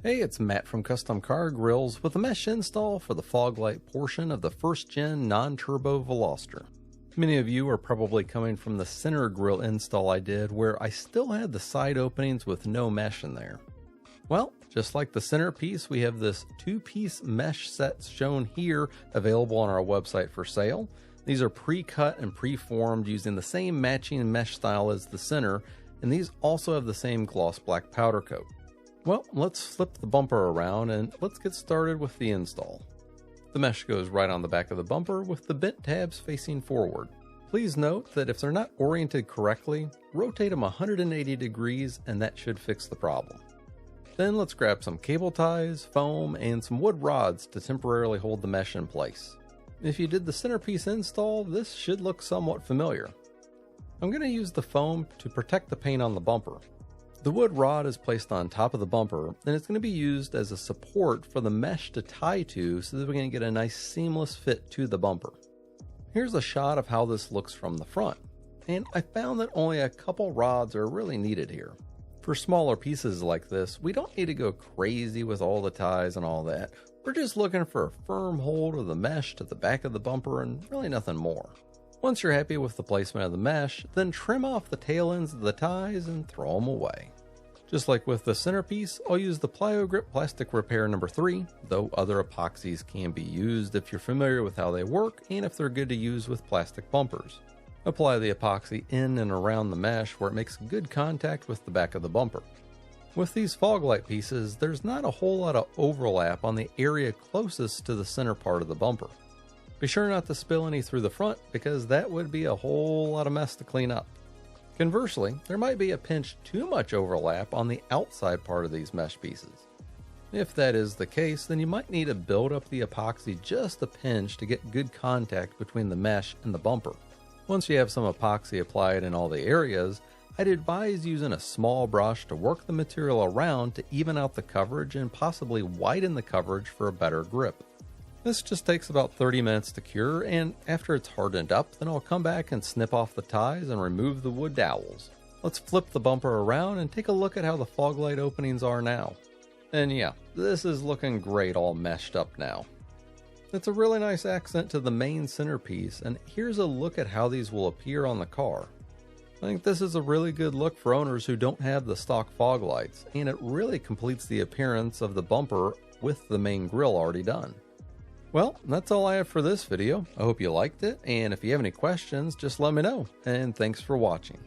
Hey, it's Matt from Custom Car Grills with a mesh install for the fog light portion of the first gen non-turbo Veloster. Many of you are probably coming from the center grill install I did where I still had the side openings with no mesh in there. Well, just like the centerpiece, we have this two-piece mesh set shown here available on our website for sale. These are pre-cut and pre-formed using the same matching mesh style as the center, and these also have the same gloss black powder coat. Well, let's flip the bumper around and let's get started with the install. The mesh goes right on the back of the bumper with the bent tabs facing forward. Please note that if they're not oriented correctly, rotate them 180 degrees and that should fix the problem. Then let's grab some cable ties, foam, and some wood rods to temporarily hold the mesh in place. If you did the centerpiece install, this should look somewhat familiar. I'm going to use the foam to protect the paint on the bumper. The wood rod is placed on top of the bumper and it's going to be used as a support for the mesh to tie to so that we can get a nice seamless fit to the bumper. Here's a shot of how this looks from the front, and I found that only a couple rods are really needed here. For smaller pieces like this, we don't need to go crazy with all the ties and all that. We're just looking for a firm hold of the mesh to the back of the bumper and really nothing more. Once you're happy with the placement of the mesh, then trim off the tail ends of the ties and throw them away. Just like with the centerpiece, I'll use the Plyo Grip Plastic Repair number 3, though other epoxies can be used if you're familiar with how they work and if they're good to use with plastic bumpers. Apply the epoxy in and around the mesh where it makes good contact with the back of the bumper. With these fog light pieces, there's not a whole lot of overlap on the area closest to the center part of the bumper. Be sure not to spill any through the front because that would be a whole lot of mess to clean up. Conversely, there might be a pinch too much overlap on the outside part of these mesh pieces. If that is the case, then you might need to build up the epoxy just a pinch to get good contact between the mesh and the bumper. Once you have some epoxy applied in all the areas, I'd advise using a small brush to work the material around to even out the coverage and possibly widen the coverage for a better grip. This just takes about 30 minutes to cure, and after it's hardened up, then I'll come back and snip off the ties and remove the wood dowels. Let's flip the bumper around and take a look at how the fog light openings are now. And yeah, this is looking great all meshed up now. It's a really nice accent to the main centerpiece, and here's a look at how these will appear on the car. I think this is a really good look for owners who don't have the stock fog lights, and it really completes the appearance of the bumper with the main grille already done. Well, that's all I have for this video. I hope you liked it, and if you have any questions, just let me know, and thanks for watching.